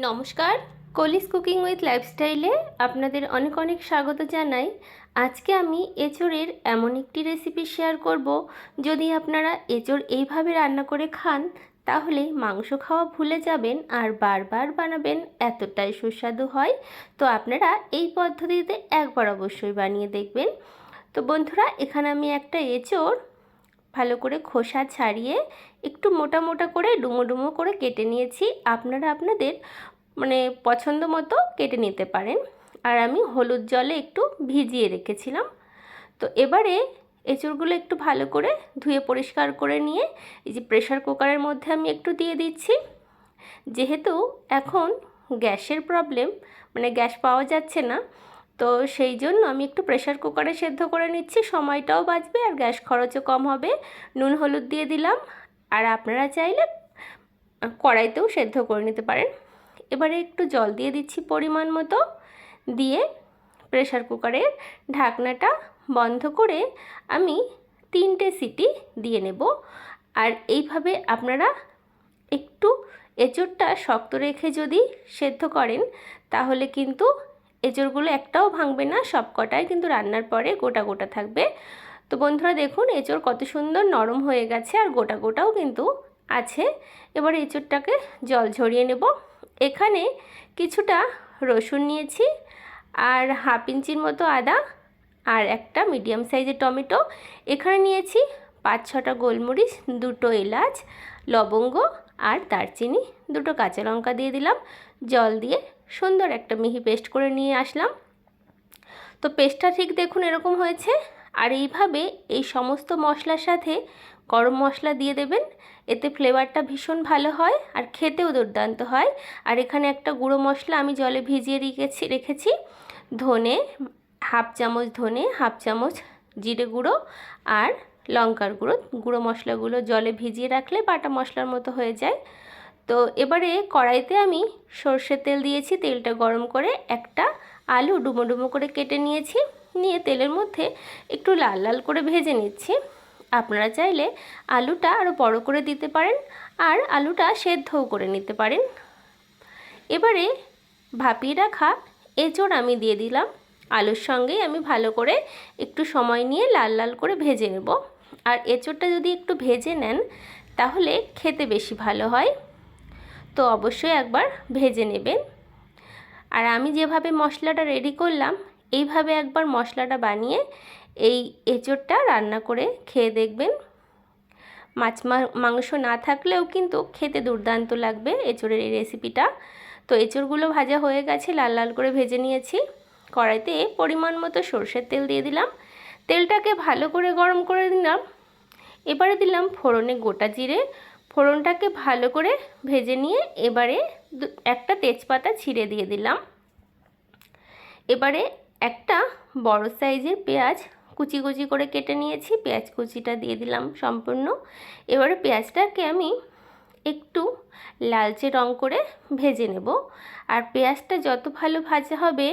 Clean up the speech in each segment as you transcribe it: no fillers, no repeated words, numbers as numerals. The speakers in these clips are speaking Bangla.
নমস্কার, কলিস কুকিং উইথ লাইফস্টাইলে আপনাদের অনেক অনেক স্বাগত জানাই। আজকে আমি এঁচোড়ের এমন একটি রেসিপি শেয়ার করব, যদি আপনারা এঁচোড় এইভাবে রান্না করে খান তাহলে মাংস খাওয়া ভুলে যাবেন আর বারবার বানাবেন, এতটাই সুস্বাদু হয়। তো আপনারা এই পদ্ধতিতে একবার অবশ্যই বানিয়ে দেখবেন। তো বন্ধুরা, এখানে আমি একটা এঁচোড় ভালো করে খোসা ছাড়িয়ে একটু মোটা মোটা করে ডুমো ডুমো করে কেটে নিয়েছি। আপনারা আপনাদের পছন্দ মতো কেটে নিতে পারেন। আর আমি হলুদ জলে একটু ভিজিয়ে রেখেছিলাম। তো এবারে এঁচড়গুলো একটু ভালো করে ধুয়ে পরিষ্কার করে নিয়ে এই যে প্রেশার কুকারের মধ্যে আমি একটু দিয়ে দিচ্ছি। যেহেতু এখন গ্যাসের প্রবলেম, গ্যাস পাওয়া যাচ্ছে না, তো সেই জন্য আমি একটু প্রেশার কুকারে সেদ্ধ করে নিচ্ছি। সময়টাও বাঁচবে আর গ্যাস খরচও কম হবে। নুন হলুদ দিয়ে দিলাম, আর আপনারা চাইলে কড়াইতেও সেদ্ধ করে নিতে পারেন। এবারে একটু জল দিয়ে দিচ্ছি পরিমাণ মতো, দিয়ে প্রেশার কুকারের ঢাকনাটা বন্ধ করে আমি 3টে সিটি দিয়ে নেব। আর এইভাবে আপনারা একটু এঁচোড়টা শক্ত রেখে যদি সেদ্ধ করেন তাহলে কিন্তু এঁচোড়গুলো একটাও ভাঙবে না, সব কটাই কিন্তু রান্নার পরে গোটা গোটা থাকবে। তো বন্ধুরা দেখুন, এঁচোড় কত সুন্দর নরম হয়ে গেছে আর গোটা গোটাও কিন্তু আছে। এবার এঁচোড়টাকে জল ঝরিয়ে নেব। এখানে কিছুটা রসুন নিয়েছি, আর হাফ ইঞ্চির মতো আদা, আর একটা মিডিয়াম সাইজের টমেটো। এখানে নিয়েছি 5-6টা গোলমরিচ, 2টো এলাচ, লবঙ্গ আর দারচিনি, 2টো কাঁচা লঙ্কা দিয়ে দিলাম। জল দিয়ে সুন্দর একটা মিহি পেস্ট করে নিয়ে আসলাম। তো পেস্টটা ঠিক দেখুন এরকম হয়েছে। আর এইভাবে এই সমস্ত মশলার সাথে গরম মশলা দিয়ে দেবেন, এতে ফ্লেভারটা ভীষণ ভালো হয় আর খেতেও দুর্দান্ত হয়। আর এখানে একটা গুঁড়ো মশলা আমি জলে ভিজিয়ে রেখেছি ধনে, হাফ চামচ ধনে, হাফ চামচ জিরে গুঁড়ো আর লঙ্কার গুঁড়ো। গুঁড়ো মশলাগুলো জলে ভিজিয়ে রাখলে বাটা মশলার মতো হয়ে যায়। তো এবারে কড়াইতে আমি সর্ষের তেল দিয়েছি। তেলটা গরম করে একটা আলু ডুমো ডুমো করে কেটে নিয়েছি, নিয়ে তেলের মধ্যে একটু লাল লাল করে ভেজে নিচ্ছি। আপনারা চাইলে আলুটা আরও বড় করে দিতে পারেন আর আলুটা সেদ্ধও করে নিতে পারেন। এবারে ভাপিয়ে রাখা এঁচোড় আমি দিয়ে দিলাম। আলুর সঙ্গেই আমি ভালো করে একটু সময় নিয়ে লাল লাল করে ভেজে নেব। আর এঁচোড়টা যদি একটু ভেজে নেন তাহলে খেতে বেশি ভালো হয়, তো অবশ্যই একবার ভেজে নেবেন। আর আমি যেভাবে মশলাটা রেডি করলাম এইভাবে একবার মশলাটা বানিয়ে এই এঁচোড়টা রান্না করে খেয়ে দেখবেন। মাংস না থাকলেও কিন্তু খেতে দুর্দান্ত লাগবে এঁচোড়ের এই রেসিপিটা। তো এঁচোড়গুলো ভাজা হয়ে গেছে, লাল লাল করে ভেজে নিয়েছি। কড়াইতে পরিমাণ মতো সরষের তেল দিয়ে দিলাম। তেলটাকে ভালো করে গরম করে দিলাম। এবারে দিলাম ফোড়নে গোটা জিরে। ফোড়নটাকে ভালো করে ভেজে নিয়ে এবারে একটা তেজপাতা ছিঁড়ে দিয়ে দিলাম। এবারে একটা বড় সাইজের পেঁয়াজ কুচি কুচি করে কেটে নিয়েছি, পেঁয়াজ কুচিটা দিয়ে দিলাম সম্পূর্ণ। এবারে পেঁয়াজটাকে আমি একটু লালচে রং করে ভেজে নেব। আর পেঁয়াজটা যত ভালো ভাজা হবে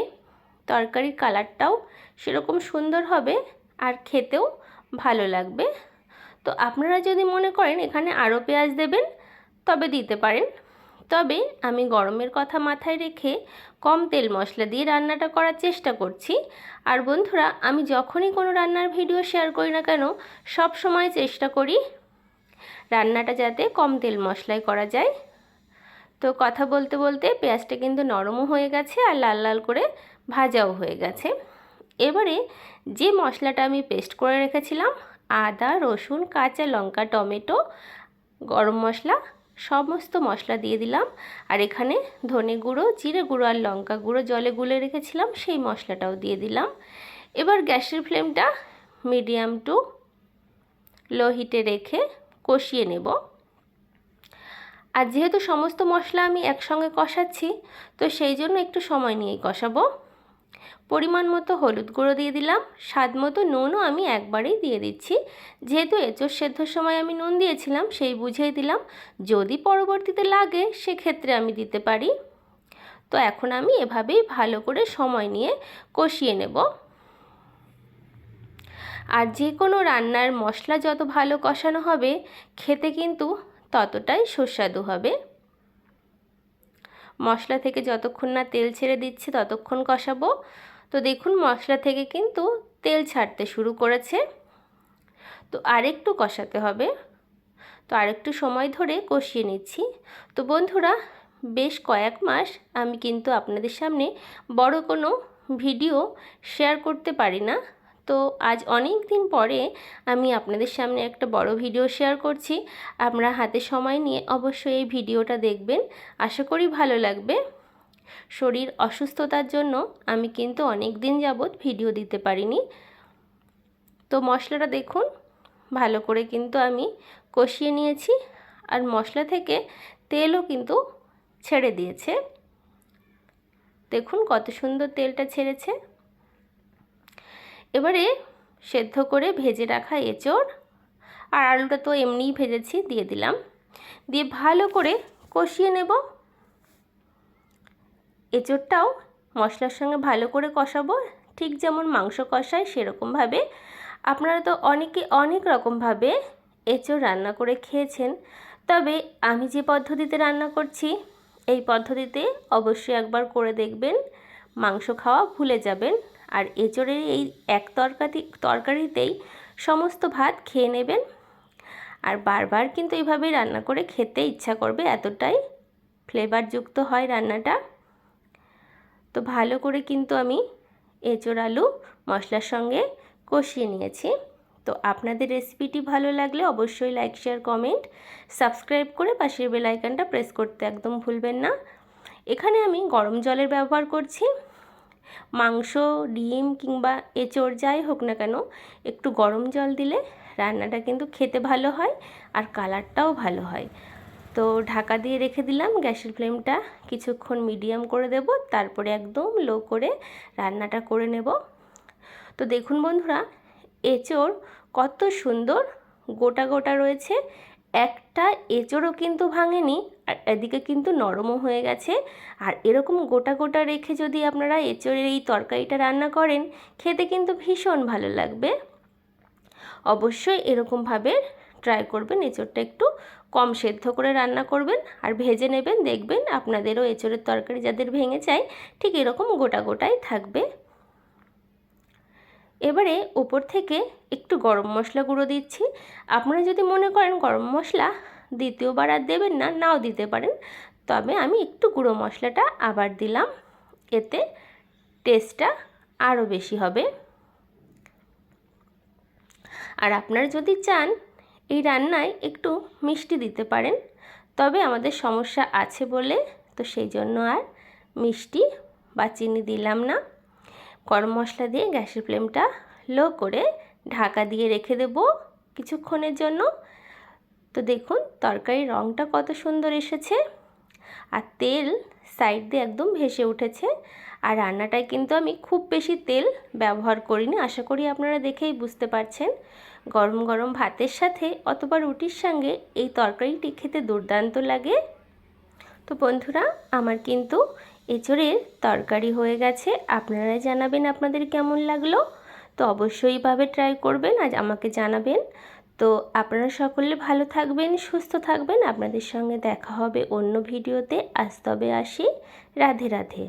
তরকারির কালারটাও সেরকম সুন্দর হবে আর খেতেও ভালো লাগবে। তো আপনারা যদি মনে করেন এখানে আরও পেঁয়াজ দেবেন তবে দিতে পারেন, তবে আমি গরমের কথা মাথায় রেখে কম তেল মশলা দিয়ে রান্নাটা করার চেষ্টা করছি। আর বন্ধুরা, আমি যখনই কোনো রান্নার ভিডিও শেয়ার করি না কেন সব সময় চেষ্টা করি রান্নাটা যাতে কম তেল মশলায় করা যায়। তো কথা বলতে বলতে পেঁয়াজটা কিন্তু নরমও হয়ে গেছে আর লাল লাল করে ভাজাও হয়ে গেছে। এবারে যে মশলাটা আমি পেস্ট করে রেখেছিলাম, আদা রসুন কাঁচা লঙ্কা টমেটো গরম মশলা, সমস্ত মশলা দিয়ে দিলাম। আর এখানে ধনে গুঁড়ো জিরে গুঁড়ো আর লঙ্কা গুঁড়ো জলে গুলে রেখেছিলাম, সেই মশলাটাও দিয়ে দিলাম। এবার গ্যাসের ফ্লেমটা মিডিয়াম টু লো হিটে রেখে কষিয়ে নেব। আর যেহেতু সমস্ত মশলা আমি একসঙ্গে কষাচ্ছি তো সেই জন্য একটু সময় নিয়েই কষাবো। পরিমাণ মতো হলুদ গুঁড়ো দিয়ে দিলাম, স্বাদ মতো নুনও আমি একবারেই দিয়ে দিচ্ছি। যেহেতু এঁচোড় সেদ্ধর সময় আমি নুন দিয়েছিলাম সেই বুঝেই দিলাম, যদি পরবর্তীতে লাগে সেক্ষেত্রে আমি দিতে পারি। তো এখন আমি এভাবেই ভালো করে সময় নিয়ে কষিয়ে নেব। আর যে কোনো রান্নার মশলা যত ভালো কষানো হবে খেতে কিন্তু ততটাই সুস্বাদু হবে। মশলা থেকে যতক্ষণ না তেল ছেড়ে দিচ্ছে ততক্ষণ কষাবো। তো দেখুন মশলা থেকে কিন্তু তেল ছাড়তে শুরু করেছে, তো আরেকটু কষাতে হবে। তো আরেকটু সময় ধরে কষিয়ে নিচ্ছি। তো বন্ধুরা, বেশ কয়েক মাস আমি কিন্তু আপনাদের সামনে বড় কোনো ভিডিও শেয়ার করতে পারি না। তো আজ অনেক দিন পরে আমি আপনাদের সামনে একটা বড় ভিডিও শেয়ার করছি। আপনারা হাতে সময় নিয়ে অবশ্যই এই ভিডিওটা দেখবেন, আশা করি ভালো লাগবে। শরীর অসুস্থতার জন্য আমি কিন্তু অনেক দিন যাবৎ ভিডিও দিতে পারিনি। তো মশলাটা দেখুন ভালো করে কিন্তু আমি কষিয়ে নিয়েছি, আর মশলা থেকে তেলও কিন্তু ছেড়ে দিয়েছে। দেখুন কত সুন্দর তেলটা ছেড়েছে। এবারে সেদ্ধ করে ভেজে রাখা এঁচোড় আর আলুটা তো এমনিই ভেজেছি দিয়ে দিলাম, দিয়ে ভালো করে কষিয়ে নেব। এঁচোড়টাও মশলার সঙ্গে ভালো করে কষাবো, ঠিক যেমন মাংস কষায় সেরকমভাবে। আপনারা তো অনেকে অনেক রকমভাবে এঁচোড় রান্না করে খেয়েছেন, তবে আমি যে পদ্ধতিতে রান্না করছি এই পদ্ধতিতে অবশ্যই একবার করে দেখবেন, মাংস খাওয়া ভুলে যাবেন। আর এঁচোড়ের এই এক তরকারিতেই সমস্ত ভাত খেয়ে নেবেন, আর বারবার কিন্তু এইভাবেই রান্না করে খেতে ইচ্ছা করবে, এতটাই ফ্লেভারযুক্ত হয় রান্নাটা। তো ভালো করে কিন্তু আমি এঁচোড় আলু মশলার সঙ্গে কষিয়ে নিয়েছি। তো আপনাদের রেসিপিটি ভালো লাগলে অবশ্যই লাইক, শেয়ার, কমেন্ট, সাবস্ক্রাইব করে পাশের বেল আইকনটা প্রেস করতে একদম ভুলবেন না। এখানে আমি গরম জলের ব্যবহার করছি। মাংস, ডিম কিংবা এঁচোড় যাই হোক না কেন, একটু গরম জল দিলে রান্নাটা কিন্তু খেতে ভালো হয় আর কালারটাও ভালো হয়। তো ঢাকা দিয়ে রেখে দিলাম, গ্যাসের ফ্লেমটা কিছুক্ষণ মিডিয়াম করে দেব, তারপরে একদম লো করে রান্নাটা করে নেব। তো দেখুন বন্ধুরা, এঁচোড় কত সুন্দর গোটা গোটা রয়েছে, একটা এঁচোড়ও কিন্তু ভাঙেনি, আর এদিকে কিন্তু নরমও হয়ে গেছে। আর এরকম গোটা গোটা রেখে যদি আপনারা এঁচোড়ের এই তরকারিটা রান্না করেন, খেতে কিন্তু ভীষণ ভালো লাগবে। অবশ্যই এরকমভাবে ট্রাই করবেন, এঁচোড়টা একটু কম সেদ্ধ করে রান্না করবেন আর ভেজে নেবেন, দেখবেন আপনাদেরও এঁচোড়ের তরকারি যাদের ভেঙে যায় ঠিক এরকম গোটা গোটাই থাকবে। এবারে উপর থেকে একটু গরম মশলা গুঁড়ো দিচ্ছি। আপনারা যদি মনে করেন গরম মশলা দ্বিতীয়বার আর দেবেন না, নাও দিতে পারেন, তবে আমি একটু গুঁড়ো মশলাটা আবার দিলাম, এতে টেস্টটা আরও বেশি হবে। আর আপনারা যদি চান এই রান্নায় একটু মিষ্টি দিতে পারেন, তবে আমাদের সমস্যা আছে বলে তো সেই জন্য আর মিষ্টি বা চিনি দিলাম না। গরম মশলা দিয়ে গ্যাসের ফ্লেমটা লো করে ঢাকা দিয়ে রেখে দেব কিছুক্ষণের জন্য। তো দেখুন তরকারির রঙটা কত সুন্দর এসেছে, আর তেল সাইড দিয়ে একদম ভেসে উঠেছে। আর রান্নাটায় কিন্তু আমি খুব বেশি তেল ব্যবহার করিনি, আশা করি আপনারা দেখেই বুঝতে পারছেন। গরম গরম ভাতের সাথে অথবা রুটির সঙ্গে এই তরকারিটি খেতে দুর্দান্ত লাগে। তো বন্ধুরা, আমার কিন্তু এঁচোড়ের তরকারি হয়ে গেছে, আপনারা জানাবেন আপনাদের কেমন লাগলো। তো অবশ্যই এইভাবে ট্রাই করবেন, আজ আমাকে জানাবেন। তো আপনারা সকলে ভালো থাকবেন, সুস্থ থাকবেন। আপনাদের সঙ্গে দেখা হবে অন্য ভিডিওতে। আজ তবে আসি, রাধে রাধে।